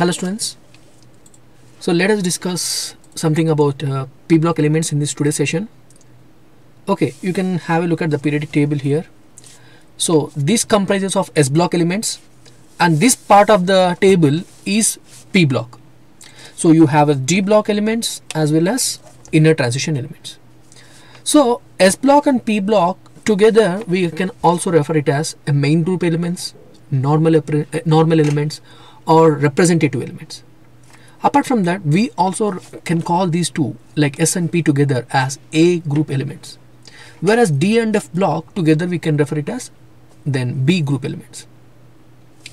Hello students. So let us discuss something about p block elements in this today's session. Okay, you can have a look at the periodic table here. So this comprises of S block elements, and this part of the table is p block. So you have a D block elements as well as inner transition elements. So S block and p block together we can also refer it as a main group elements, normal elements, or representative elements. Apart from that, we also can call these two, like S and P together, as A group elements, whereas D and F block together we can refer it as then B group elements.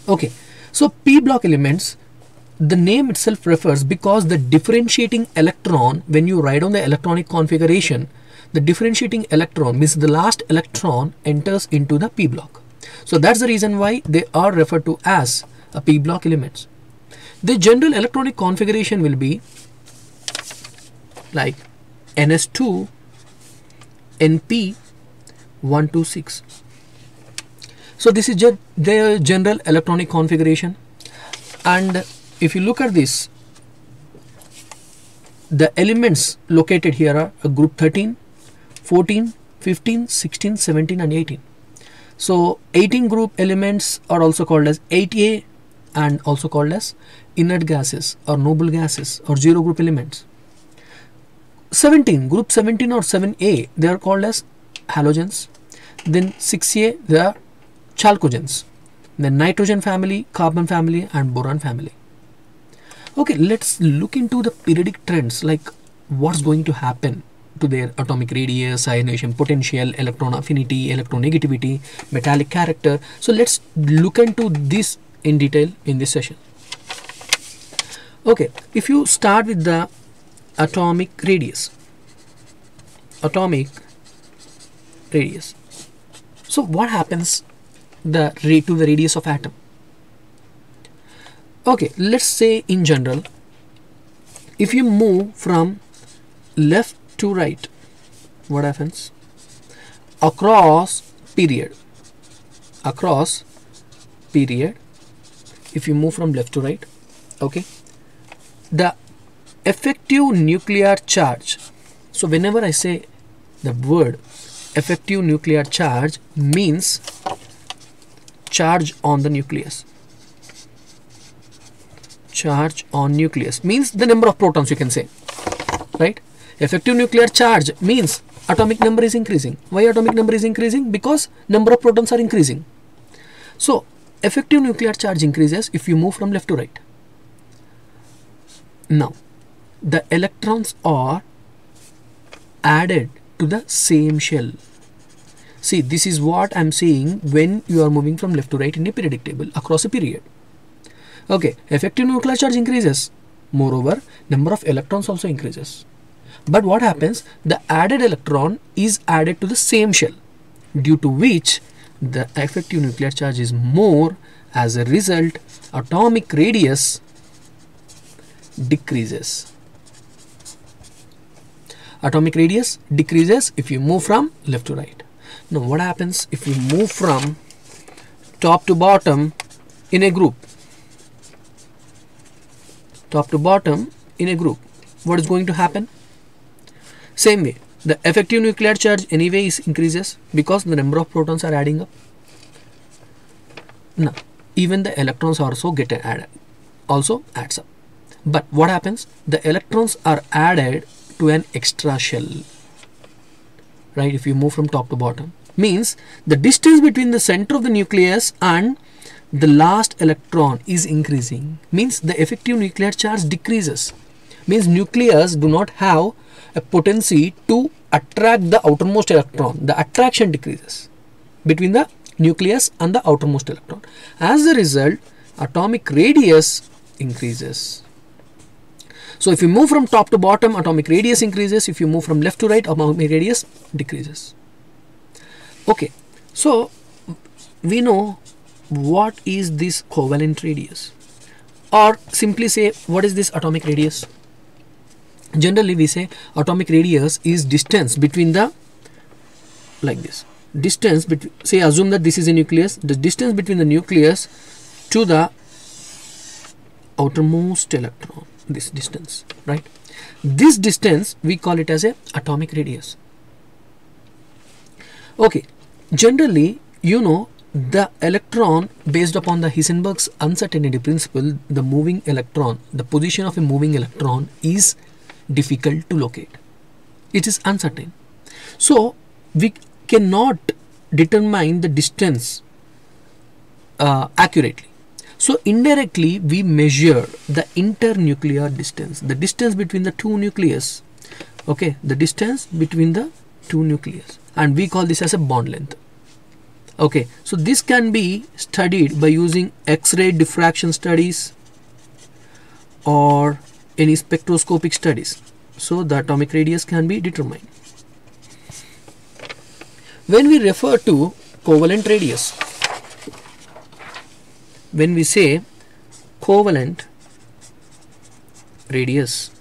Okay, so P block elements, the name itself refers because the differentiating electron, when you write on the electronic configuration, the differentiating electron means the last electron enters into the P block. So that's the reason why they are referred to as a p block elements. The general electronic configuration will be like NS2 NP 126. So this is their general electronic configuration, and if you look at this, the elements located here are a group 13, 14, 15, 16, 17 and 18. So 18 group elements are also called as 8A and also called as inert gases or noble gases or zero group elements. 17, group 17 or 7A, they are called as halogens. Then 6A, they are chalcogens. Then nitrogen family, carbon family and boron family. Okay, let's look into the periodic trends, like what's going to happen to their atomic radius, ionization potential, electron affinity, electronegativity, metallic character. So let's look into this in detail in this session. Okay, if you start with the atomic radius. So what happens to the radius of atom? Okay, let's say in general, if you move from left to right, what happens? Across period, if you move from left to right, okay, the effective nuclear charge. So whenever I say the word effective nuclear charge, means charge on the nucleus. Charge on nucleus means the number of protons, you can say, right? Effective nuclear charge means atomic number is increasing. Why atomic number is increasing? Because number of protons are increasing. So effective nuclear charge increases if you move from left to right. Now the electrons are added to the same shell. See, this is what I'm saying when you are moving from left to right in a periodic table across a period. Okay, effective nuclear charge increases. Moreover, number of electrons also increases. But what happens? The added electron is added to the same shell, due to which the effective nuclear charge is more. As a result, atomic radius decreases. Atomic radius decreases if you move from left to right. Now what happens if you move from top to bottom in a group? Top to bottom in a group, what is going to happen? Same way, the effective nuclear charge anyway increases because the number of protons are adding up. Now even the electrons also get added, also adds up. But what happens? The electrons are added to an extra shell, right? If you move from top to bottom, means the distance between the center of the nucleus and the last electron is increasing, means the effective nuclear charge decreases, means nucleus do not have a potency to attract the outermost electron. The attraction decreases between the nucleus and the outermost electron. As a result, atomic radius increases. So if you move from top to bottom, atomic radius increases. If you move from left to right, atomic radius decreases. Okay, so we know what is this covalent radius, or simply say what is this atomic radius. Generally we say atomic radius is distance between the, like this, distance between, say assume that this is a nucleus, the distance between the nucleus to the outermost electron, this distance, right? This distance we call it as a atomic radius. Okay, generally, you know, the electron, based upon the Heisenberg's uncertainty principle, the moving electron, the position of a moving electron is difficult to locate. It is uncertain. So we cannot determine the distance accurately. So indirectly we measure the internuclear distance, the distance between the two nucleus. Okay, the distance between the two nucleus, and we call this as a bond length. Okay, so this can be studied by using X-ray diffraction studies or any spectroscopic studies. So the atomic radius can be determined. When we refer to covalent radius, when we say covalent radius,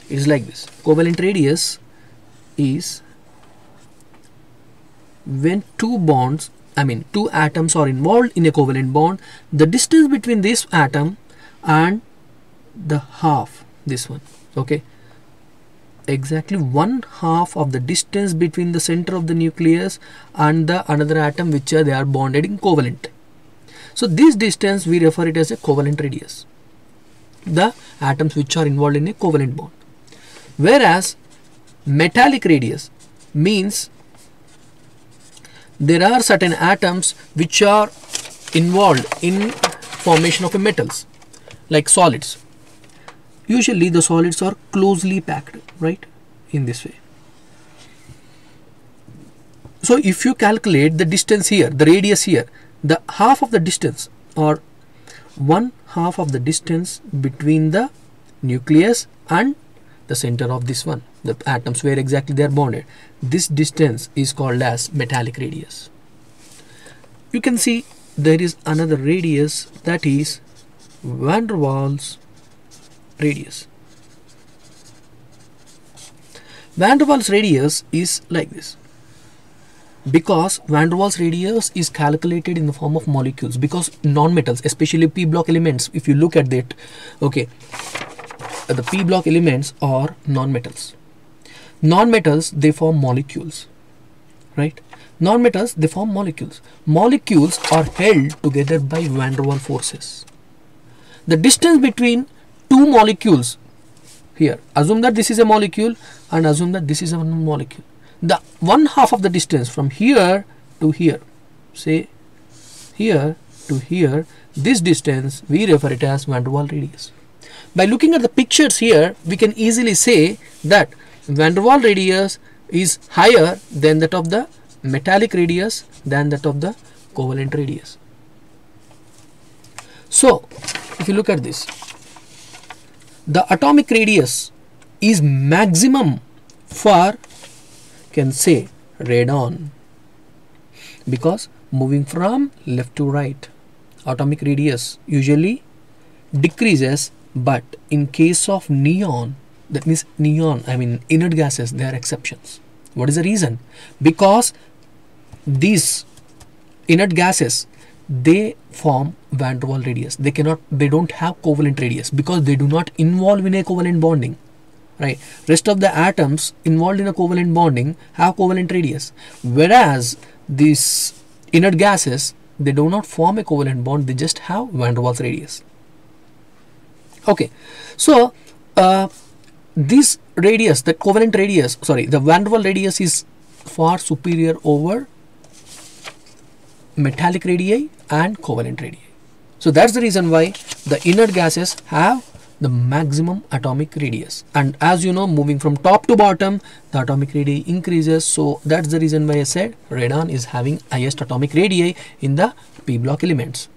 it is like this. Covalent radius is when two atoms are involved in a covalent bond, the distance between this atom and the half, this one, okay, exactly 1/2 of the distance between the center of the nucleus and the another atom which they are bonded in covalent. So this distance we refer it as a covalent radius, the atoms which are involved in a covalent bond. Whereas metallic radius means there are certain atoms which are involved in formation of a metals, like solids. Usually the solids are closely packed, right, in this way. So if you calculate the distance here, the radius here, the half of the distance or 1/2 of the distance between the nucleus and the center of this one, the atoms where exactly they are bonded, this distance is called as metallic radius. You can see there is another radius, that is van der Waals radius. Van der Waals radius is like this, because van der Waals radius is calculated in the form of molecules, because non-metals, especially p block elements, if you look at that, okay, the p block elements are non-metals. Non-metals, they form molecules, right? Non-metals, they form molecules. Molecules are held together by van der Waals forces. The distance between two molecules here, assume that this is a molecule and assume that this is a molecule. The 1/2 of the distance from here to here, say here to here, this distance we refer it as van der Waals radius. By looking at the pictures here, we can easily say that van der Waals radius is higher than that of the metallic radius than that of the covalent radius. So if you look at this, the atomic radius is maximum for, can say, radon, because moving from left to right, atomic radius usually decreases, but in case of neon, that means neon, inert gases, they are exceptions. What is the reason? Because these inert gases, they form van der Waals radius. They don't have covalent radius because they do not involve in a covalent bonding, right? Rest of the atoms involved in a covalent bonding have covalent radius, whereas these inert gases, they do not form a covalent bond, they just have van der Waals radius. Okay, so this radius, the covalent radius, the van der Waals radius is far superior over metallic radii and covalent radii. So that's the reason why the inert gases have the maximum atomic radius. And as you know, moving from top to bottom, the atomic radii increases. So that's the reason why I said radon is having highest atomic radii in the p block elements.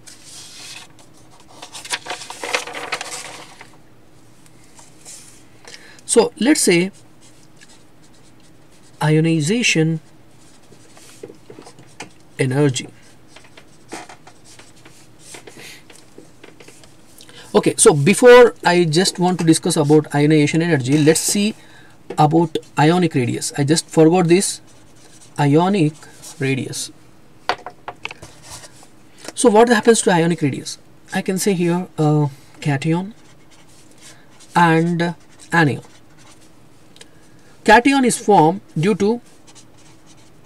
So let's say ionization energy. Okay, so before I just want to discuss about ionization energy, let's see about ionic radius. I just forgot this, ionic radius. So what happens to ionic radius? I can say here cation and anion. Cation is formed due to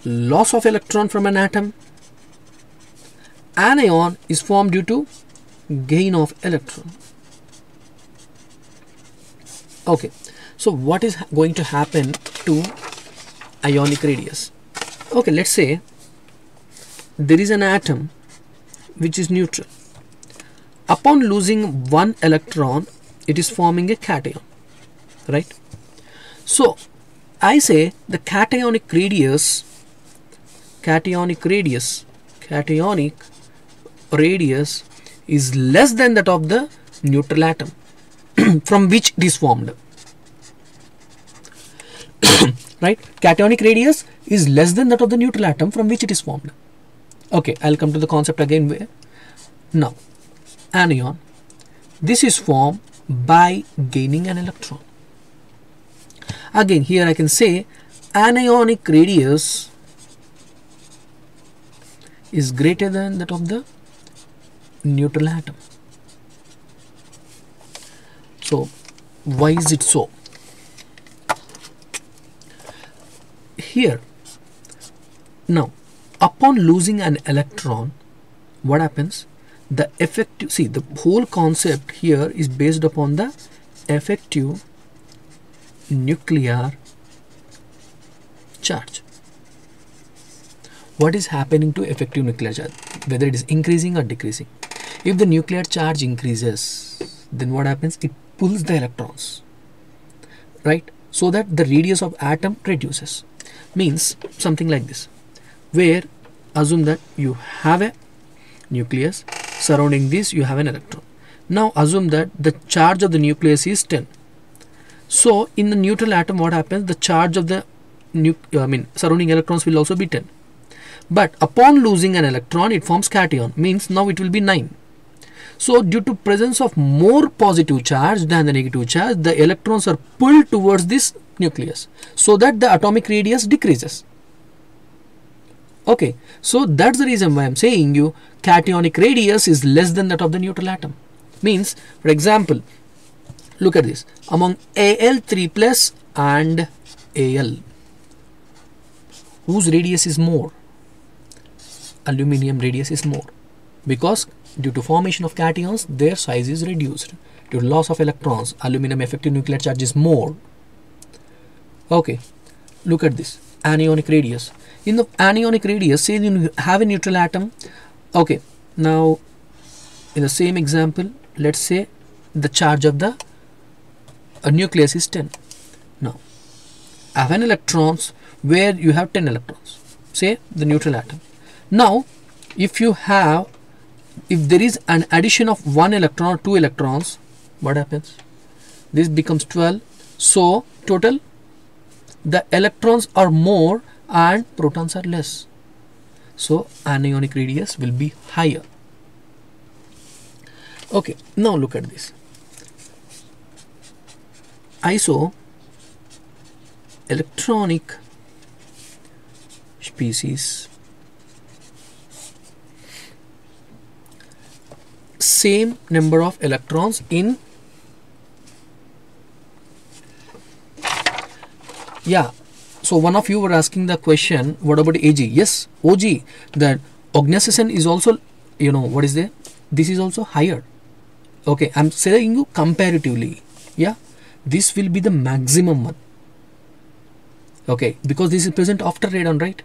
loss of electron from an atom. Anion is formed due to gain of electron. Okay, so what is going to happen to ionic radius? Okay, let's say there is an atom which is neutral. Upon losing one electron, it is forming a cation, right? So I say the cationic radius is less than that of the neutral atom from which it is formed. Right? Cationic radius is less than that of the neutral atom from which it is formed. Okay, I'll come to the concept again. Now, anion. This is formed by gaining an electron. Again, here I can say anionic radius is greater than that of the neutral atom. So, why is it so? Here, now, upon losing an electron, what happens? The effective, see, the whole concept here is based upon the effective nuclear charge. What is happening to effective nuclear charge? Whether it is increasing or decreasing. If the nuclear charge increases, then what happens? It pulls the electrons, right? So that the radius of atom reduces. Means something like this, where assume that you have a nucleus, surrounding this you have an electron. Now assume that the charge of the nucleus is 10. So in the neutral atom, what happens? The charge of the surrounding electrons will also be 10. But upon losing an electron, it forms cation, means now it will be 9. So due to presence of more positive charge than the negative charge, the electrons are pulled towards this nucleus, so that the atomic radius decreases. Okay, so that's the reason why I'm saying you cationic radius is less than that of the neutral atom. Means, for example, look at this, among Al3 plus and Al, whose radius is more? Aluminium radius is more, because due to formation of cations, their size is reduced. Due to loss of electrons, aluminum effective nuclear charge is more. Okay, look at this, anionic radius. In the anionic radius, say you have a neutral atom. Okay, now in the same example, let's say the charge of the nucleus is 10. Now, I have an electrons where you have 10 electrons, say the neutral atom. Now, if there is an addition of 1 electron or 2 electrons, what happens? This becomes 12. So total, the electrons are more and protons are less. So anionic radius will be higher. Okay, now look at this. Isoelectronic species, same number of electrons in, yeah. So one of you were asking the question, what about Ag? Yes, Og, that Ionization is also, what is there? This is also higher. Okay, I'm saying you comparatively, yeah, this will be the maximum one. Okay, because this is present after radon, right?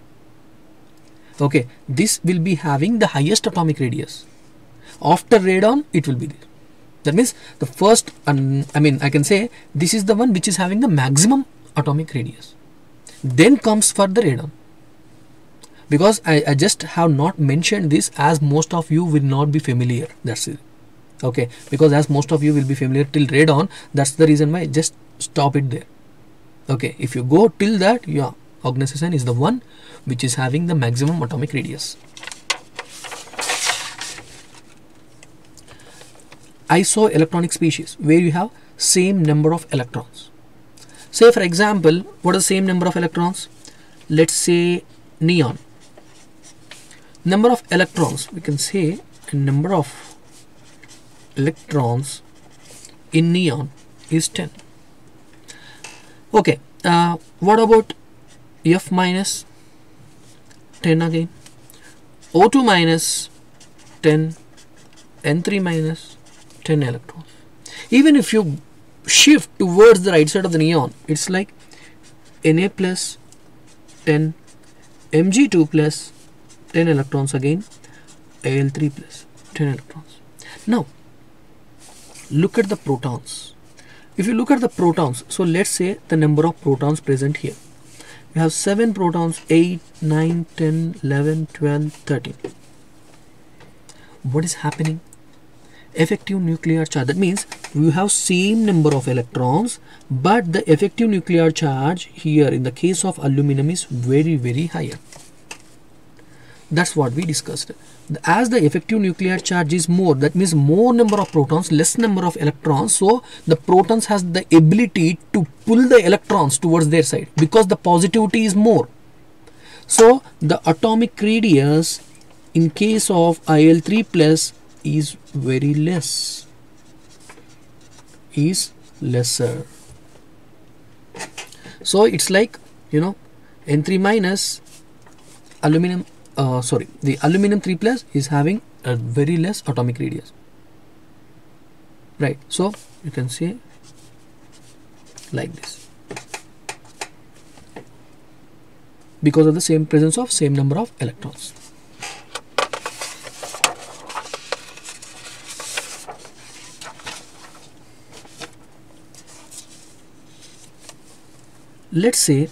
Okay, this will be having the highest atomic radius. After radon, it will be there. That means the first, I can say this is the one which is having the maximum atomic radius. Then comes for the radon. Because I just have not mentioned this, as most of you will not be familiar. That's it. Okay, because as most of you will be familiar till radon, that's the reason why I just stop it there. Okay, if you go till that, yeah, Ionization is the one which is having the maximum atomic radius. Isoelectronic species, where you have same number of electrons. Say for example, what is the same number of electrons? Let's say neon. Number of electrons, we can say a number of electrons in neon is 10. Okay, what about F minus 10 again, O2 minus 10, N3 minus 10 electrons. Even if you shift towards the right side of the neon, it's like Na plus 10, Mg2 plus 10 electrons again, Al3 plus 10 electrons. Now look at the protons. If you look at the protons, so let's say the number of protons present here. We have 7 protons, 8, 9, 10, 11, 12, 13. What is happening? Effective nuclear charge. That means we have same number of electrons, but the effective nuclear charge here in the case of aluminum is very, very higher. That's what we discussed. As the effective nuclear charge is more, that means more number of protons, less number of electrons. So the protons has the ability to pull the electrons towards their side because the positivity is more. So the atomic radius in case of Al3 plus is very less, is lesser. So it's like, you know, N3 minus aluminum, the aluminum 3 plus is having a very less atomic radius, right? So you can say like this, because of the same presence of same number of electrons. Let's say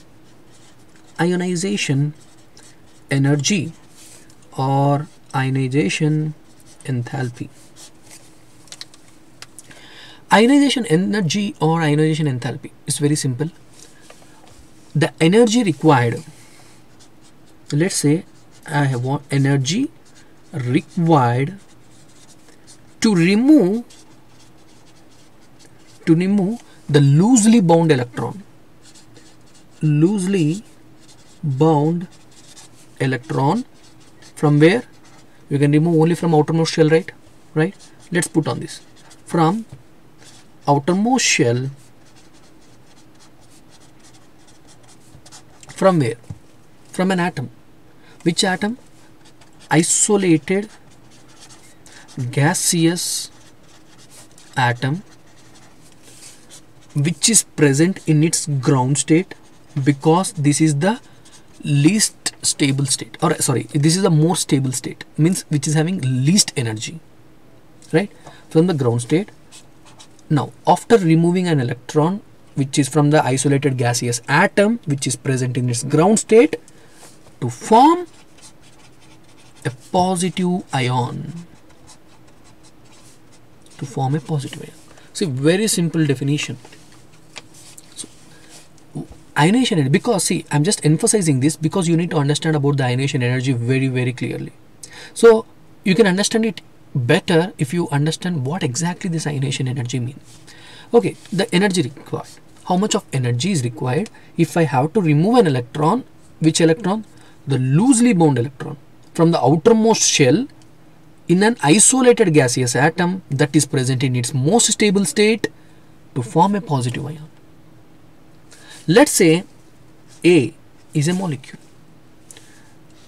ionization energy or ionization enthalpy. Ionization energy or ionization enthalpy is very simple. The energy required, let's say I have one energy required to remove the loosely bound electron. Loosely bound electron from where? You can remove only from outermost shell, right? Let's put on this from outermost shell. From where? From an atom. Which atom? Isolated gaseous atom which is present in its ground state, because this is the least stable state, or sorry, this is the more stable state, means which is having least energy, right? From the ground state. Now after removing an electron which is from the isolated gaseous atom which is present in its ground state, to form a positive ion. To form a positive ion. See, very simple definition. So, ionization energy, because see, I'm just emphasizing this because you need to understand about the ionization energy very, very clearly. So you can understand it better if you understand what exactly this ionization energy means. Okay, the energy required. How much of energy is required if I have to remove an electron? Which electron? The loosely bound electron from the outermost shell in an isolated gaseous atom that is present in its most stable state, to form a positive ion. Let's say A is a molecule.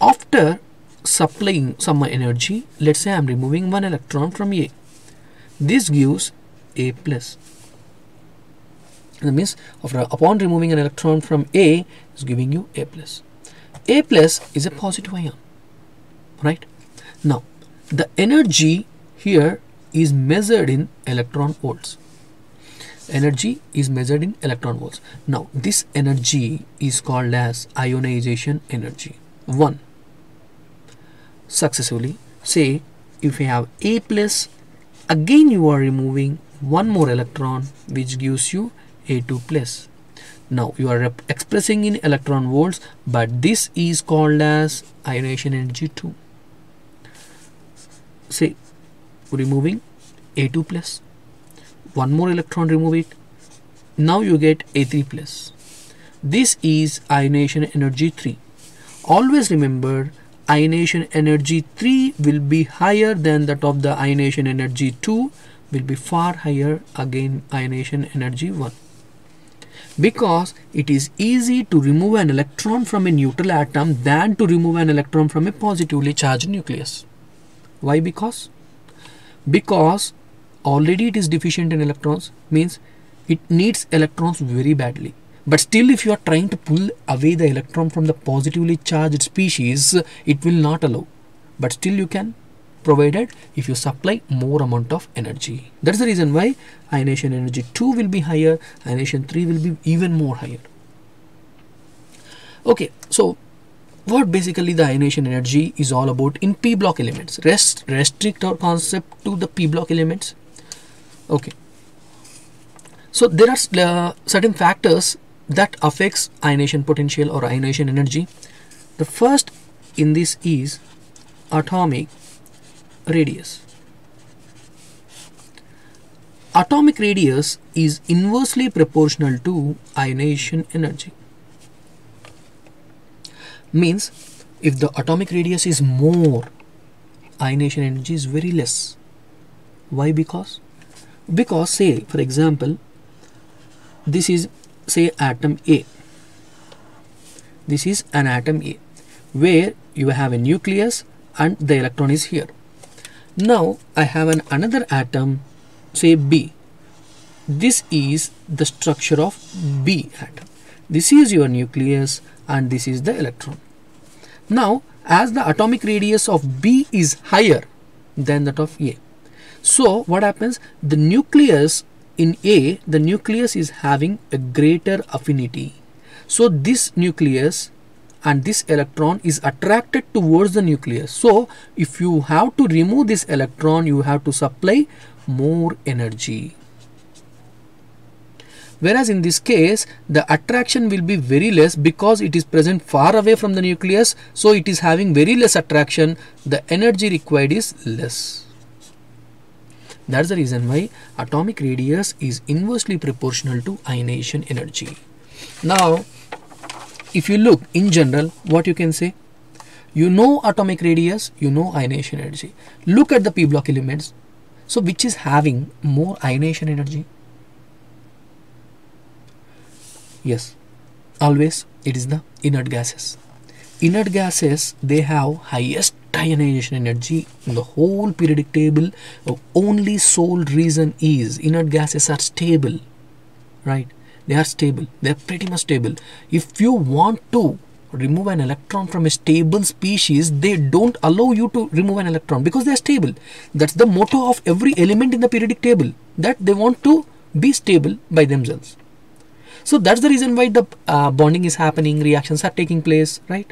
After supplying some energy, let's say I am removing one electron from A. This gives A plus. That means upon removing an electron from A, is giving you A plus. A plus is a positive ion, right? Now the energy here is measured in electron volts. Energy is measured in electron volts. Now this energy is called as ionization energy. 1. Successively, say if you have A plus, again you are removing one more electron which gives you A2 plus. Now you are expressing in electron volts, but this is called as ionization energy 2. Say removing A2 plus, one more electron, remove it, now you get A3 plus. This is ionization energy 3. Always remember, ionization energy 3 will be higher than that of the ionization energy 2, will be far higher again ionization energy 1, because it is easy to remove an electron from a neutral atom than to remove an electron from a positively charged nucleus. Why? Because already it is deficient in electrons, means it needs electrons very badly. But still, if you are trying to pull away the electron from the positively charged species, it will not allow. But still you can, provided if you supply more amount of energy. That's the reason why ionization energy 2 will be higher, ionization 3 will be even more higher. Okay, so what basically the ionization energy is all about in p block elements? Restrict our concept to the p block elements. Okay, so there are certain factors that affects ionization potential or ionization energy. The first in this is atomic radius. Atomic radius is inversely proportional to ionization energy. Means if the atomic radius is more, ionization energy is very less. Why? Because say for example, this is say atom A. This is an atom A where you have a nucleus and the electron is here. Now I have another atom, say B. This is the structure of B atom. This is your nucleus and this is the electron. Now as the atomic radius of B is higher than that of A, so what happens? The nucleus in A, the nucleus is having a greater affinity. So this nucleus and this electron is attracted towards the nucleus. So if you have to remove this electron, you have to supply more energy. Whereas in this case, the attraction will be very less because it is present far away from the nucleus. So it is having very less attraction. The energy required is less. That's the reason why atomic radius is inversely proportional to ionization energy. Now, if you look in general, what you can say? You know atomic radius, you know ionization energy. Look at the p block elements. So which is having more ionization energy? Yes, always it is the inert gases. Inert gases, they have highest ionization energy in the whole periodic table. Only sole reason is inert gases are stable, right? They are stable. They are pretty much stable. If you want to remove an electron from a stable species, they don't allow you to remove an electron because they are stable. That's the motto of every element in the periodic table, that they want to be stable by themselves. So that's the reason why the bonding is happening, reactions are taking place, right?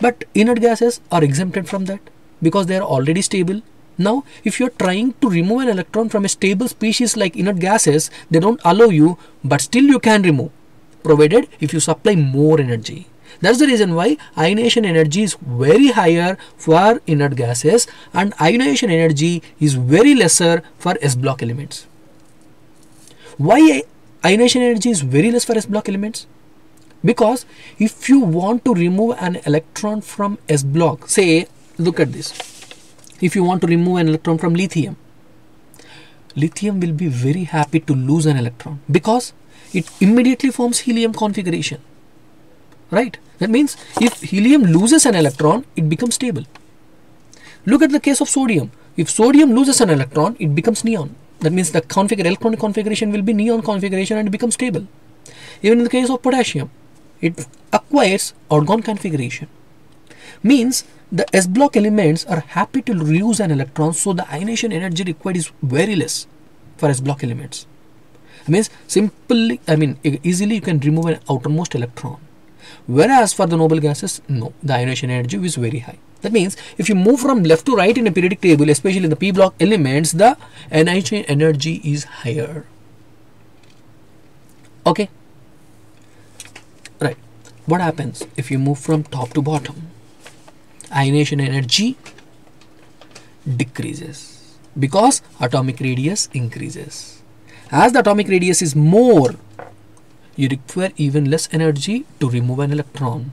But inert gases are exempted from that because they are already stable. Now, if you are trying to remove an electron from a stable species like inert gases, they don't allow you, but still you can remove, provided if you supply more energy. That's the reason why ionization energy is very higher for inert gases and ionization energy is very lesser for S block elements. Why ionization energy is very less for S block elements? Because if you want to remove an electron from S block, say, look at this. If you want to remove an electron from lithium, lithium will be very happy to lose an electron because it immediately forms helium configuration, right? That means if helium loses an electron, it becomes stable. Look at the case of sodium. If sodium loses an electron, it becomes neon. That means the electronic configuration will be neon configuration and becomes stable. Even in the case of potassium, it acquires orgone configuration. Means the S block elements are happy to lose an electron, so the ionization energy required is very less for S block elements. Means simply, easily you can remove an outermost electron. Whereas for the noble gases, no, the ionization energy is very high. That means if you move from left to right in a periodic table, especially in the p block elements, the ionization energy is higher. Okay. Right. What happens if you move from top to bottom? Ionization energy decreases because atomic radius increases. As the atomic radius is more, you require even less energy to remove an electron.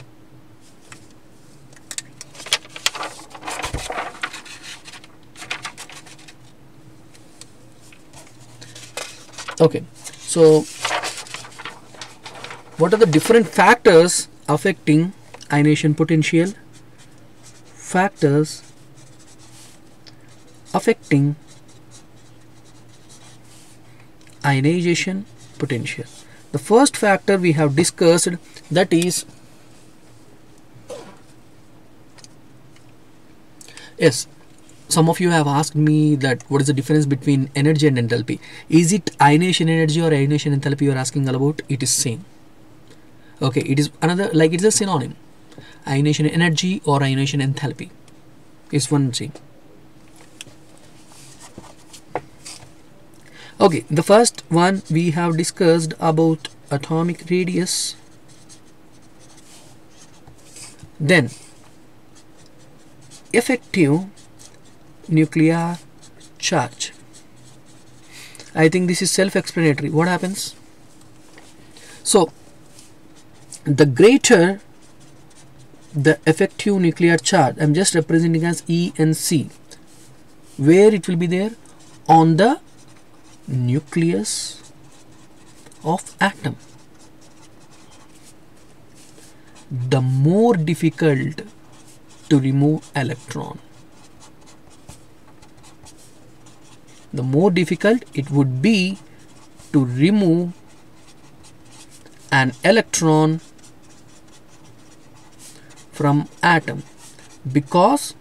Okay, so what are the different factors affecting ionization potential? Factors affecting ionization potential. The first factor we have discussed, that is, yes, some of you have asked me that what is the difference between energy and enthalpy. Is it ionization energy or ionization enthalpy you are asking about? It is same. Okay, it is another, like it's a synonym. Ionization energy or ionization enthalpy is one same. Okay, the first one we have discussed about atomic radius, then effective nuclear charge. I think this is self-explanatory. What happens? So the greater the effective nuclear charge, I'm just representing as E and C, where it will be there? On the nucleus of atom. The more difficult to remove electron, the more difficult it would be to remove an electron from atom, because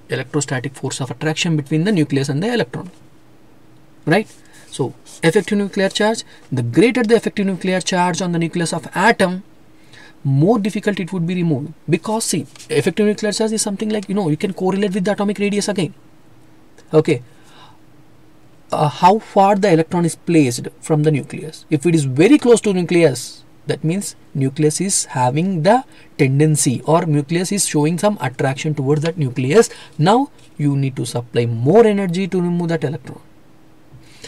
electrostatic force of attraction between the nucleus and the electron, right? So effective nuclear charge, the greater the effective nuclear charge on the nucleus of atom, more difficult it would be removed, because see, effective nuclear charge is something like, you can correlate with the atomic radius again. Okay, how far the electron is placed from the nucleus. If it is very close to nucleus, that means nucleus is having the tendency, or nucleus is showing some attraction towards that nucleus. Now you need to supply more energy to remove that electron.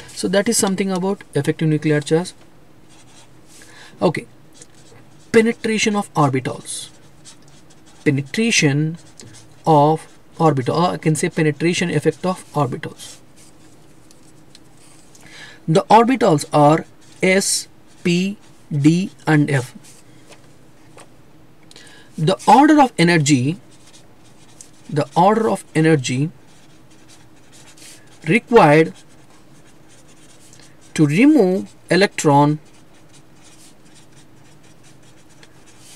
So that is something about effective nuclear charge. Okay, penetration of orbitals. Penetration of orbital, or I can say penetration effect of orbitals. The orbitals are S, P, D and F. The order of energy required to remove electron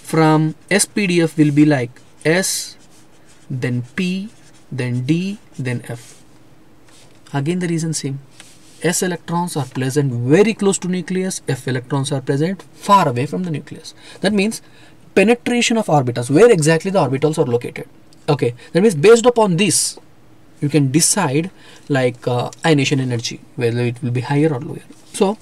from SPDF will be like S, then P, then D, then F. Again the reason same. S electrons are present very close to nucleus, F electrons are present far away from the nucleus. That means penetration of orbitals, where exactly the orbitals are located. Okay, that means based upon this you can decide like ionization energy, whether it will be higher or lower. So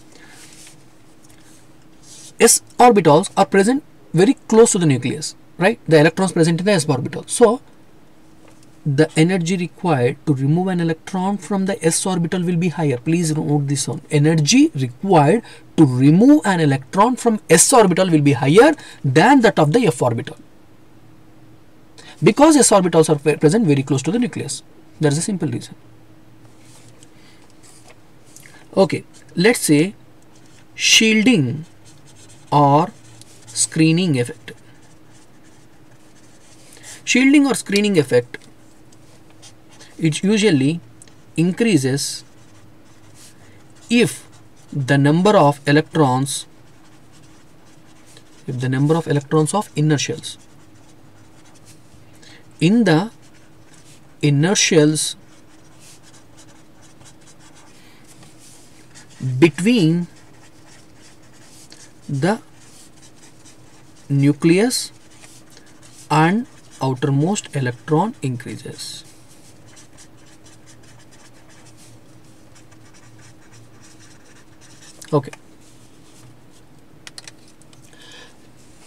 S orbitals are present very close to the nucleus, right? The electrons present in the S orbital. So the energy required to remove an electron from the S orbital will be higher. Please note this one. Energy required to remove an electron from S orbital will be higher than that of the F orbital, because S orbitals are present very close to the nucleus. That is a simple reason. Okay, let's say shielding or screening effect. Shielding or screening effect, it usually increases if the number of electrons of inner shells in the inner shells between the nucleus and outermost electron increases. Okay,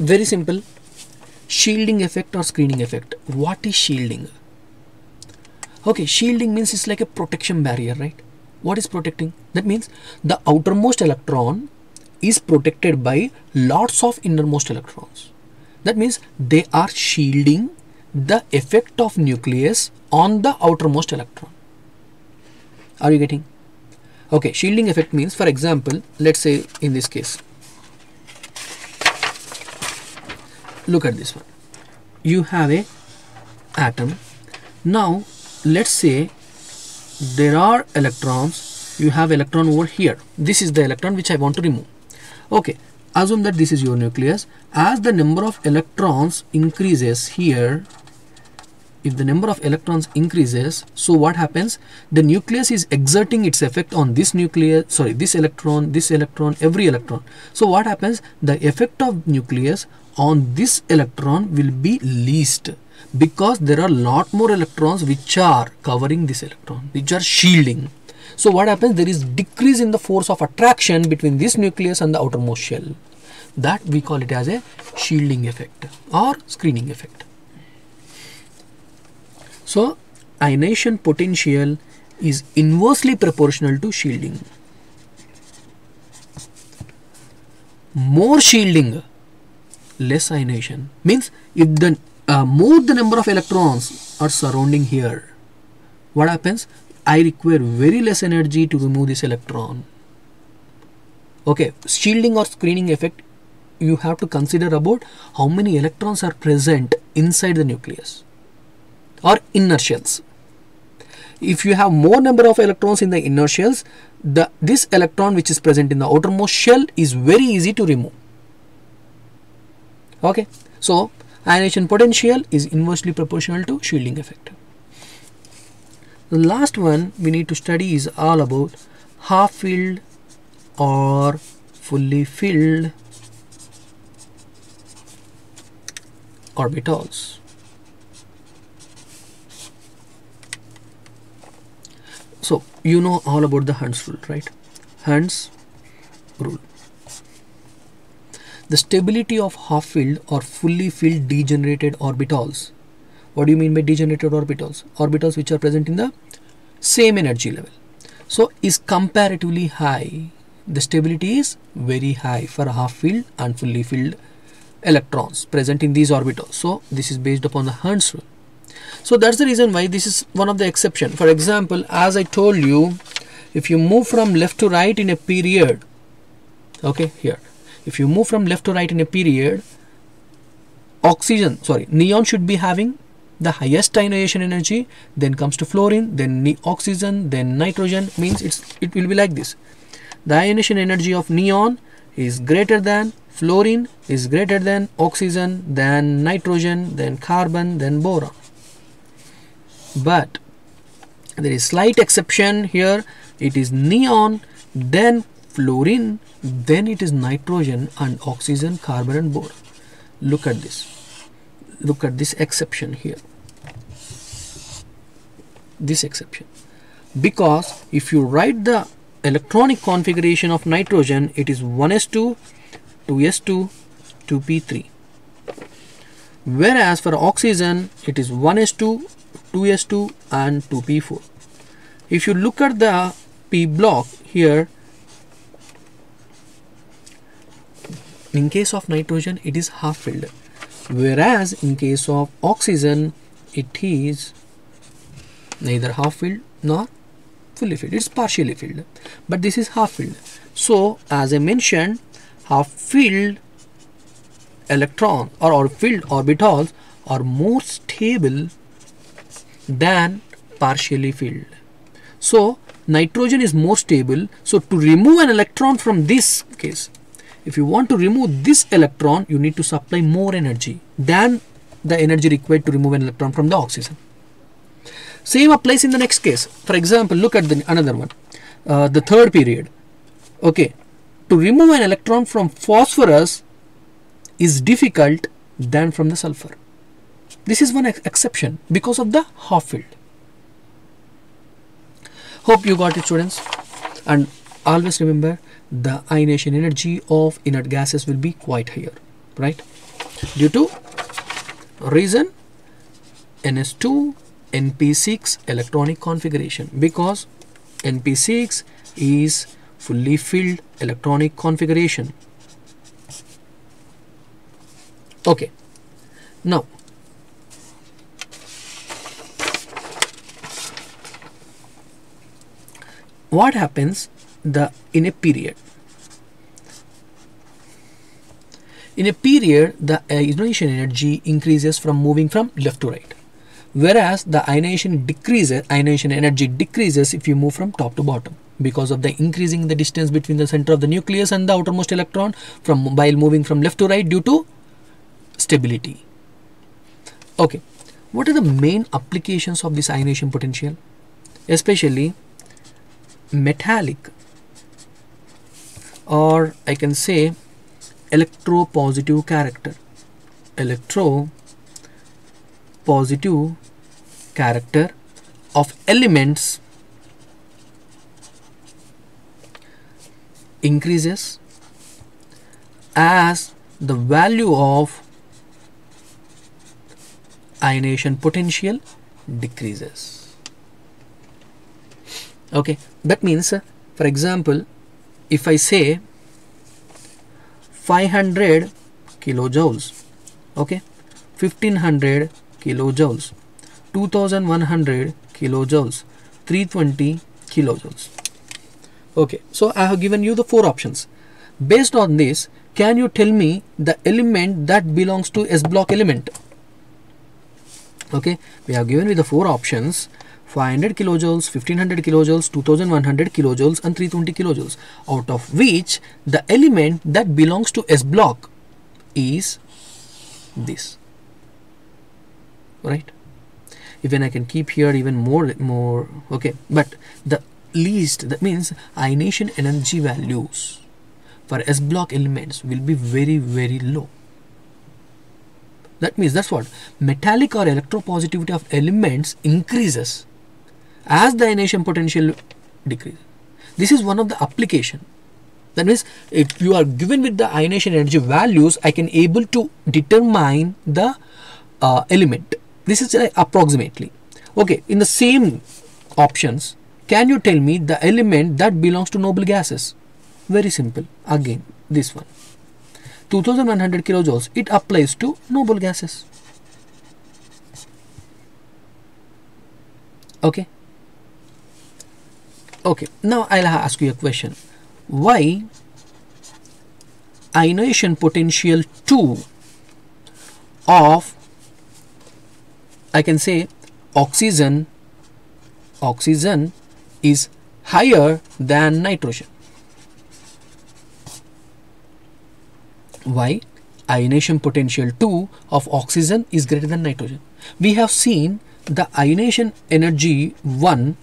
very simple. Shielding effect or screening effect. What is shielding? Okay, shielding means it's like a protection barrier, right? What is protecting? That means the outermost electron is protected by lots of innermost electrons. That means they are shielding the effect of nucleus on the outermost electron. Are you getting? Okay, shielding effect means, for example, let's say in this case, look at this one. You have a atom. Now let's say there are electrons. You have electron over here. This is the electron which I want to remove. Okay, assume that this is your nucleus. As the number of electrons increases here, if the number of electrons increases, so what happens? The nucleus is exerting its effect on this nucleus, sorry, this electron, every electron. So what happens? The effect of nucleus on this electron will be least, because there are a lot more electrons which are covering this electron, which are shielding. So what happens? There is decrease in the force of attraction between this nucleus and the outermost shell. That we call it as a shielding effect or screening effect. So ionization potential is inversely proportional to shielding. More shielding, less ionization. Means if the more the number of electrons are surrounding here, what happens? I require very less energy to remove this electron. Okay, shielding or screening effect, you have to consider about how many electrons are present inside the nucleus or inner shells. If you have more number of electrons in the inner shells, this electron which is present in the outermost shell is very easy to remove. Okay, so ionization potential is inversely proportional to shielding effect. The last one we need to study is all about half filled or fully filled orbitals. So you know all about the Hund's rule, right? Hund's rule. The stability of half-filled or fully filled degenerated orbitals. What do you mean by degenerated orbitals? Orbitals which are present in the same energy level. So is comparatively high. The stability is very high for half-filled and fully filled electrons present in these orbitals. So this is based upon the Hund's rule. So that's the reason why this is one of the exception. For example, as I told you, if you move from left to right in a period, okay, here, if you move from left to right in a period, neon should be having the highest ionization energy, then comes to fluorine, then oxygen, then nitrogen. Means it will be like this. The ionization energy of neon is greater than fluorine, is greater than oxygen, then nitrogen, then carbon, then boron. But there is slight exception here. It is neon, then fluorine, then it is nitrogen and oxygen, carbon and boron. Look at this. Look at this exception here. This exception. Because if you write the electronic configuration of nitrogen, it is 1s2, 2s2, 2p3. Whereas for oxygen, it is 1s2, 2s2 and 2p4. If you look at the p block here, in case of nitrogen it is half filled, whereas in case of oxygen it is neither half filled nor fully filled. It's partially filled, but this is half filled. So as I mentioned, half filled electron or filled orbitals are more stable than partially filled. So nitrogen is more stable. So to remove an electron from this case, if you want to remove this electron, you need to supply more energy than the energy required to remove an electron from the oxygen. Same applies in the next case. For example, look at another one, the third period. Okay, to remove an electron from phosphorus is difficult than from the sulfur. This is one exception because of the half filled. Hope you got it, students. And always remember, the ionization energy of inert gases will be quite higher, right? Due to reason NS2 NP6 electronic configuration, because NP6 is fully filled electronic configuration. Okay, now what happens in a period. In a period, the ionization energy increases from moving from left to right, whereas the ionization energy decreases if you move from top to bottom, because of the increasing the distance between the center of the nucleus and the outermost electron while moving from left to right due to stability. Okay, what are the main applications of this ionization potential? Especially metallic, or I can say electropositive character. Electropositive character of elements increases as the value of ionization potential decreases. Okay, that means for example, if I say 500 kilojoules, okay, 1500 kilojoules, 2100 kilojoules, 320 kilojoules. Okay, so I have given you the 4 options. Based on this, can you tell me the element that belongs to S block element? Okay, we have given you the 4 options: 500 kilojoules, 1500 kilojoules, 2100 kilojoules and 320 kilojoules, out of which the element that belongs to S block is this, right? Even I can keep here even more, okay, but the least, that means ionization energy values for S block elements will be very low. That means that's what metallic or electropositivity of elements increases as the ionization potential decreases. This is one of the application. That means if you are given with the ionization energy values, I can able to determine the element. This is approximately. Okay, in the same options, can you tell me the element that belongs to noble gases? Very simple. Again, this one. 2100 kilojoules, it applies to noble gases. Okay. Okay, now I'll ask you a question. Why ionization potential 2 of, I can say, oxygen is higher than nitrogen? Why ionization potential 2 of oxygen is greater than nitrogen? We have seen the ionization energy 1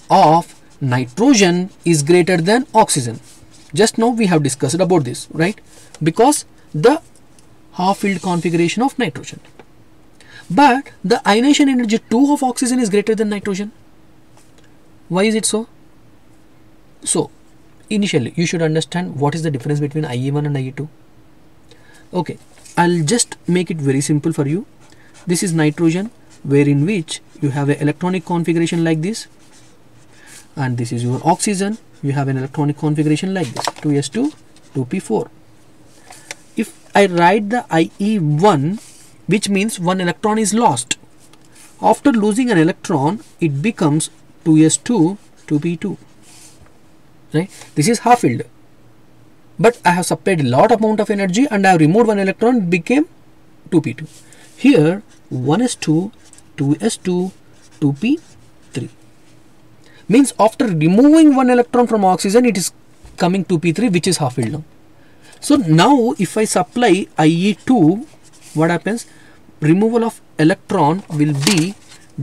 of nitrogen is greater than oxygen. Just now we have discussed about this, right? Because the half-filled configuration of nitrogen. But the ionization energy 2 of oxygen is greater than nitrogen. Why is it so? So, initially you should understand what is the difference between IE1 and IE2. Okay, I'll just make it very simple for you. This is nitrogen, wherein which you have an electronic configuration like this, and this is your oxygen, you have an electronic configuration like this, 2s2 2p4. If I write the IE1, which means one electron is lost, after losing an electron it becomes 2s2 2p2, right? This is half filled, but I have supplied a lot amount of energy and I have removed one electron, it became 2p2. Here 1s2 2s2 2p3 means after removing one electron from oxygen it is coming 2p3, which is half filled now. So now if I supply IE2, what happens? Removal of electron will be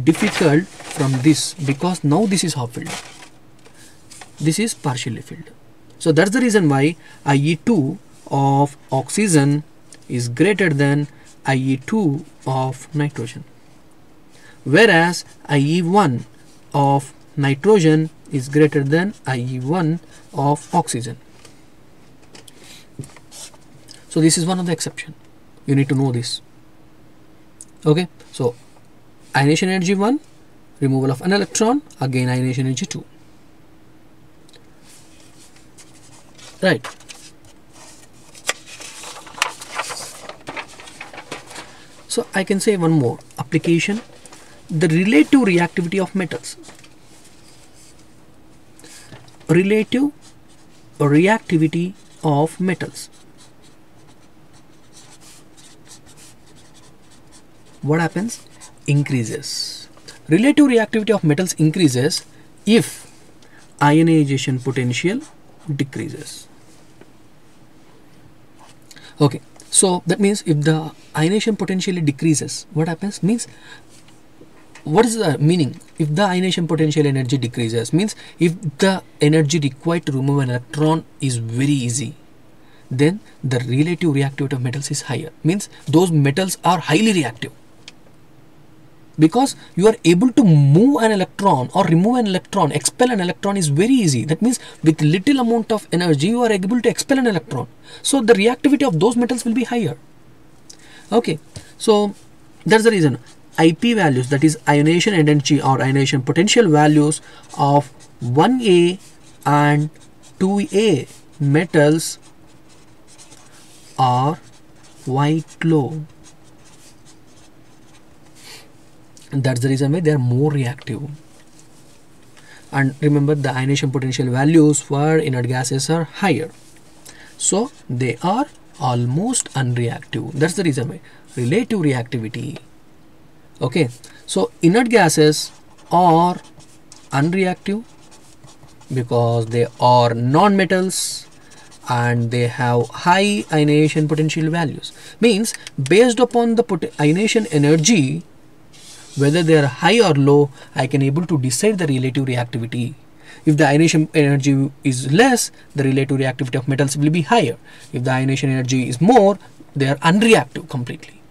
difficult from this, because now this is half filled, this is partially filled. So that's the reason why IE2 of oxygen is greater than IE2 of nitrogen, whereas IE1 of nitrogen is greater than IE1 of oxygen. So this is one of the exception. You need to know this. Okay, so ionization energy 1, removal of an electron, again ionization energy 2. Right. So I can say one more application, the relative reactivity of metals. Relative reactivity of metals. What happens? Increases. Relative reactivity of metals increases if ionization potential decreases. Okay, so that means if the ionization potential decreases, what happens? Means, what is the meaning? If the ionization potential energy decreases, means if the energy required to remove an electron is very easy, then the relative reactivity of metals is higher. Means those metals are highly reactive, because you are able to move an electron or remove an electron, expel an electron is very easy. That means with little amount of energy you are able to expel an electron. So the reactivity of those metals will be higher. Okay, so that's the reason IP values, that is ionization energy or ionization potential values of 1A and 2A metals are quite low. And that's the reason why they are more reactive. And remember, the ionization potential values for inert gases are higher, so they are almost unreactive. That's the reason why relative reactivity. Okay, so inert gases are unreactive because they are non-metals and they have high ionization potential values. Means based upon the ionization energy, whether they are high or low, I can able to decide the relative reactivity. If the ionization energy is less, the relative reactivity of metals will be higher. If the ionization energy is more, they are unreactive completely.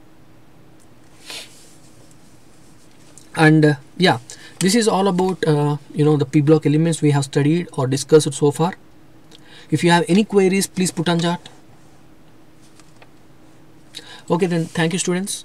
And yeah, this is all about the p block elements we have studied or discussed so far. If you have any queries, please put on chat. Okay, then thank you, students.